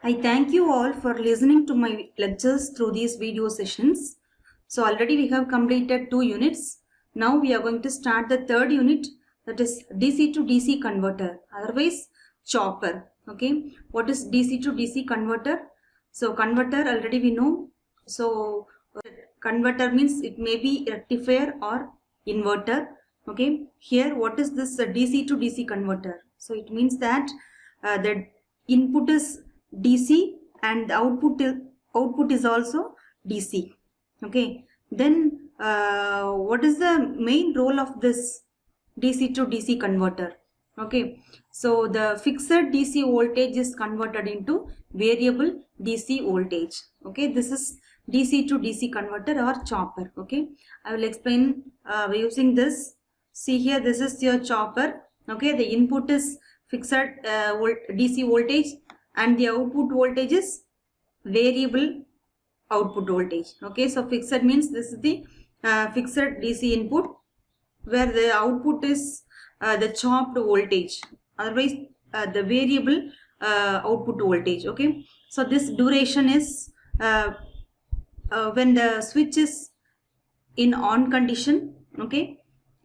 I thank you all for listening to my lectures through these video sessions. So already we have completed 2 units. Now we are going to start the third unit, that is DC to DC converter, otherwise chopper. Okay, what is DC to DC converter? So converter already we know. So converter means it may be rectifier or inverter. Okay, here what is this DC to DC converter? So it means that the input is DC and the output is also DC. Okay, then what is the main role of this DC to DC converter? Okay, so the fixed DC voltage is converted into variable DC voltage. Okay, this is DC to DC converter or chopper. Okay, I will explain by using this. See here, this is your chopper. Okay, the input is fixed DC voltage and the output voltage is variable output voltage. Okay, so fixed means this is the fixed DC input where the output is the chopped voltage, otherwise the variable output voltage. Okay, so this duration is when the switch is in on condition. Okay,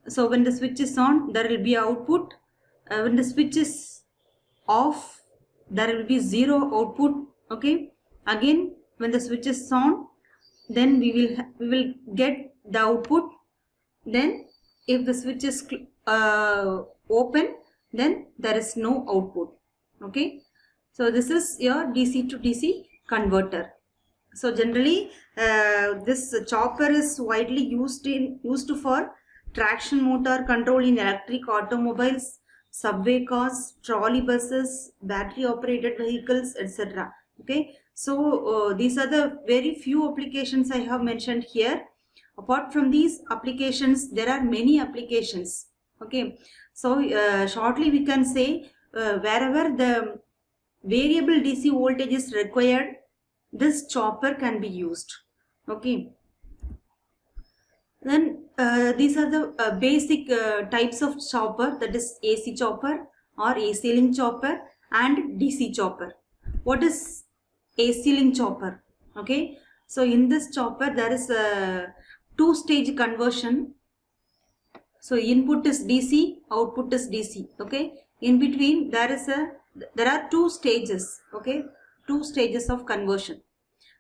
so when the switch is on, there will be output. When the switch is off, there will be zero output. Okay, again when the switch is on, then we will get the output. Then if the switch is open, then there is no output. Okay, so this is your DC to DC converter. So generally this chopper is widely used for traction motor control in electric automobiles, subway cars, trolley buses, battery operated vehicles, etc. Okay, so these are the very few applications I have mentioned here. Apart from these applications, there are many applications. Okay, so shortly we can say wherever the variable DC voltage is required, this chopper can be used. Okay, then these are the basic types of chopper, that is AC chopper or AC link chopper and DC chopper. What is AC link chopper? Okay, so in this chopper there is a two-stage conversion. So input is DC, output is DC. Okay, in between there are 2 stages. Okay, 2 stages of conversion.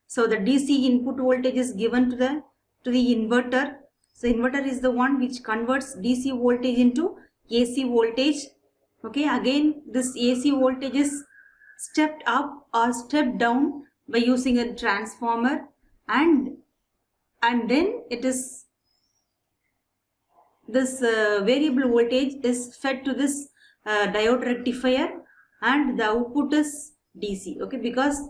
So the DC input voltage is given to the inverter. So inverter is the one which converts DC voltage into AC voltage. Okay, again this AC voltage is stepped up or stepped down by using a transformer, and then it is this variable voltage is fed to this diode rectifier, and the output is DC. Okay, because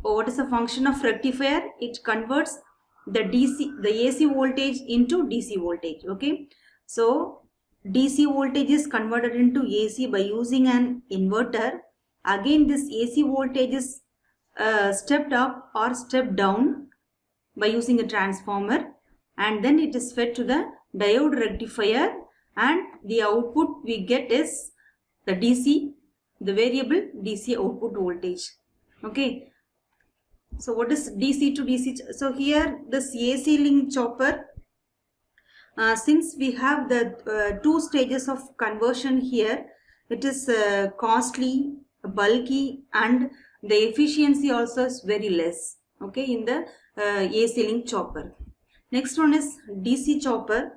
what is the function of rectifier? It converts the AC voltage into DC voltage. Okay, so DC voltage is converted into AC by using an inverter. Again this AC voltage is stepped up or stepped down by using a transformer, and then it is fed to the diode rectifier, and the output we get is the DC, the variable DC output voltage. Okay, so what is DC to DC? So here this AC link chopper, since we have the 2 stages of conversion here, it is costly, bulky, and the efficiency also is very less. Okay, in the AC link chopper. Next one is DC chopper.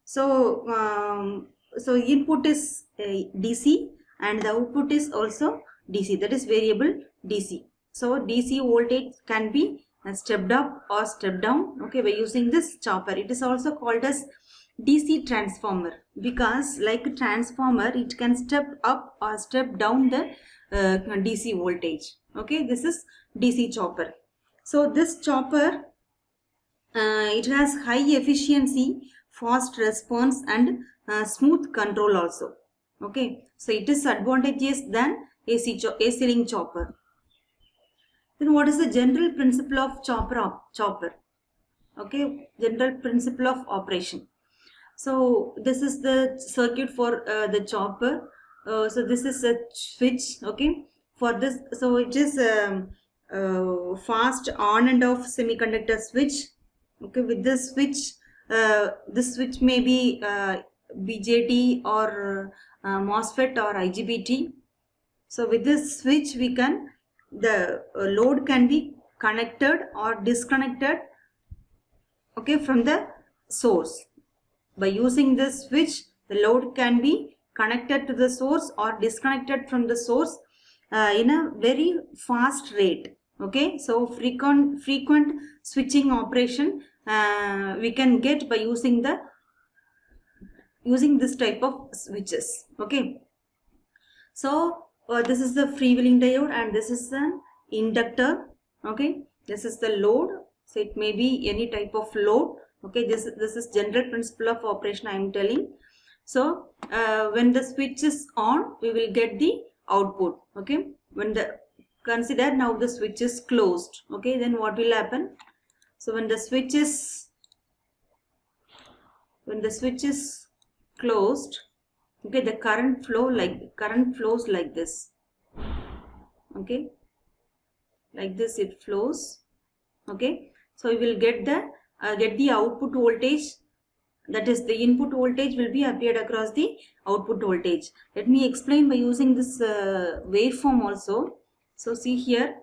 So so input is DC and the output is also DC, that is variable DC. So DC voltage can be stepped up or stepped down, okay, by using this chopper. It is also called as DC transformer because like a transformer, it can step up or step down the DC voltage. Okay, this is DC chopper. So this chopper, it has high efficiency, fast response, and smooth control also. Okay, so it is advantageous than AC link chopper. Then what is the general principle of chopper? Okay, general principle of operation. So this is the circuit for the chopper. So this is a switch. Okay, for this, so it is fast on and off semiconductor switch. Okay, with this switch may be BJT or MOSFET or IGBT. So with this switch we can, the load can be connected or disconnected, okay, from the source. By using this switch, the load can be connected to the source or disconnected from the source in a very fast rate. Okay, so frequent switching operation we can get by using this type of switches. Okay, so this is the freewheeling diode and this is an inductor. Okay, this is the load, so it may be any type of load. Okay, this is general principle of operation I am telling. So when the switch is on, we will get the output. Okay, consider now the switch is closed. Okay, then what will happen? So when the switch is closed, okay, the current flows like this. Okay, like this it flows. Okay, so we will get the output voltage, that is the input voltage will be appeared across the output voltage. Let me explain by using this waveform also. So see here,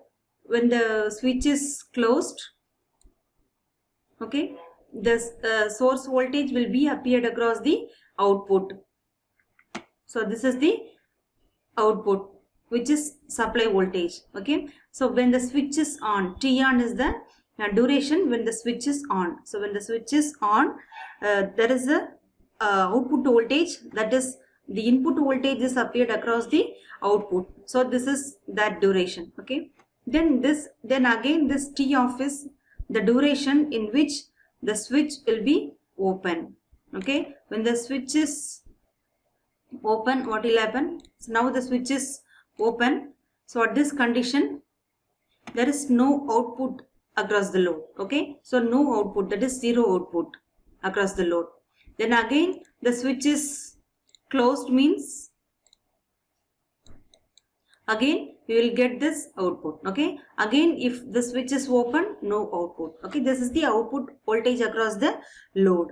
when the switch is closed, okay, this source voltage will be appeared across the output. So this is the output, which is supply voltage. Okay, so when the switch is on, T on is the duration when the switch is on. So when the switch is on, there is a output voltage, that is the input voltage is appeared across the output. So this is that duration. Okay, then again this T off is the duration in which the switch will be open. Okay, when the switch is open, what will happen? So now the switch is open, so at this condition there is no output across the load. Okay, so no output, that is zero output across the load. Then again the switch is closed, means again we will get this output. Okay, again if the switch is open, no output. Okay, this is the output voltage across the load.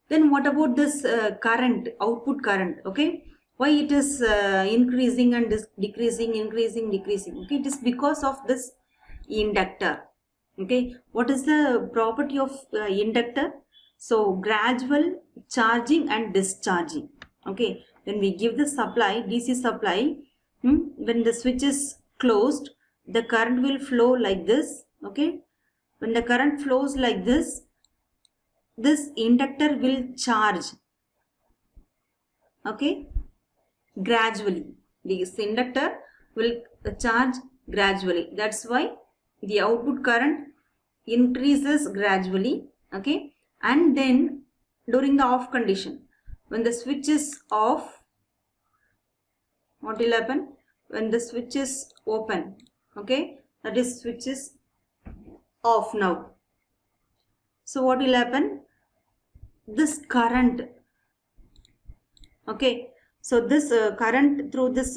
Then what about this current, output current? Okay, why it is increasing and decreasing, increasing, decreasing? Okay, it is because of this inductor. Okay, what is the property of inductor? So gradual charging and discharging. Okay, when we give the supply, DC supply, when the switch is closed, the current will flow like this. Okay, when the current flows like this inductor will charge. Okay, gradually this inductor will charge gradually. That's why the output current increases gradually. Okay, and then during the off condition, when the switch is off, what will happen? When the switch is open, okay, that is switch is off now. So what will happen? This current, okay, so this current through this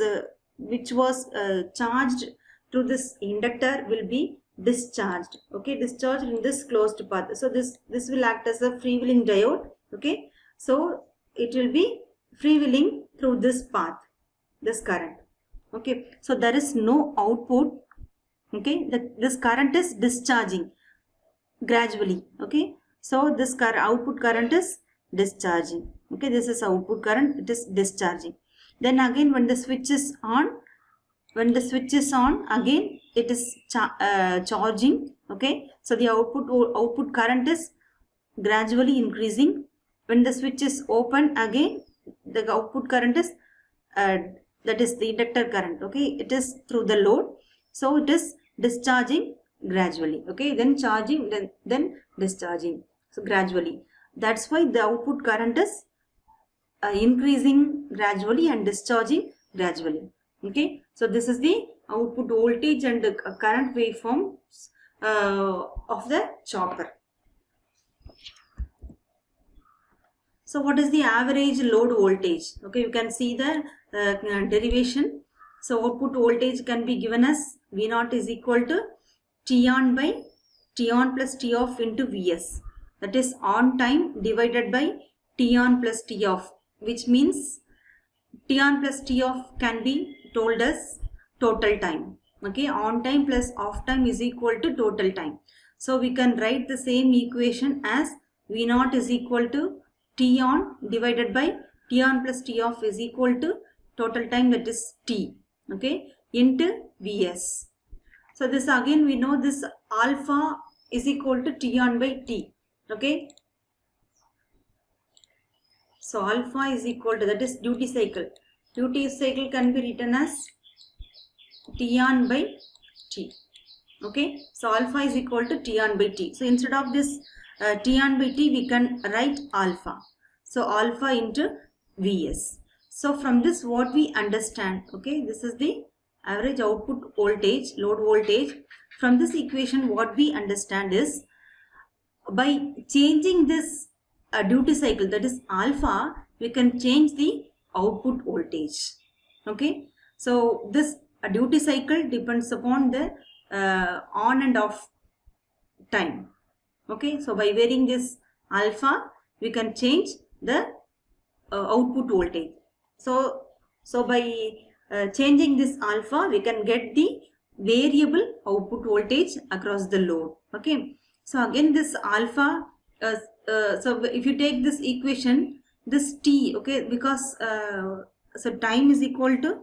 which was charged through this inductor will be discharged. Okay, discharged in this closed path. So this will act as a freewheeling diode. Okay, so it will be freewheeling through this path, this current. Okay, so there is no output. Okay, this current is discharging gradually. Okay, so this output current is discharging. Okay, this is output current, it is discharging. Then again when the switch is on, again it is charging. Okay, so the output current is gradually increasing. When the switch is open, again the output current is that is the inductor current. Okay, it is through the load, so it is discharging gradually. Okay, then charging, then discharging, so gradually. That's why the output current is increasing gradually and discharging gradually. Okay, so this is the output voltage and the current waveforms of the chopper. So what is the average load voltage? Okay, you can see the derivation. So output voltage can be given as V0 is equal to T on by T on plus T off into Vs. That is on time divided by T on plus T off, which means T on plus T off can be told as total time. Okay, on time plus off time is equal to total time. So we can write the same equation as V naught is equal to T on divided by T on plus T off is equal to total time, that is T, okay, into Vs. So this again we know this alpha is equal to T on by T, okay. So alpha is equal to, that is duty cycle. Duty cycle can be written as T on by T. Okay, so alpha is equal to T on by T. So instead of this T on by T, we can write alpha. So alpha into Vs. So from this what we understand, okay, this is the average output voltage, load voltage. From this equation what we understand is, by changing this duty cycle, that is alpha, we can change the output voltage. Okay, so this duty cycle depends upon the on and off time. Okay, so by varying this alpha we can change the output voltage. So by changing this alpha we can get the variable output voltage across the load. Okay, so again this alpha, so if you take this equation, this T, okay, because so time is equal to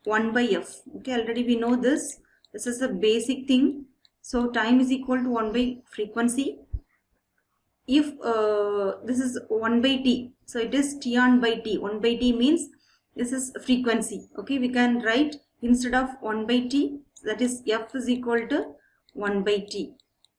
1 by F. Okay, already we know this. This is a basic thing. So time is equal to 1 by frequency. If this is 1 by T, so it is T on by T. 1 by T means this is frequency. Okay, we can write instead of 1 by T, that is F is equal to 1 by T.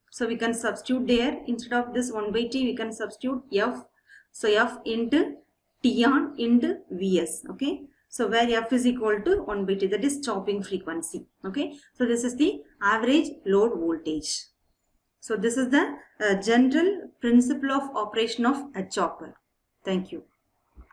So we can substitute there, instead of this 1 by T we can substitute F. So F into T on into Vs. Okay, so where F is equal to 1 by T, that is chopping frequency. Okay, so this is the average load voltage. So this is the general principle of operation of a chopper. Thank you.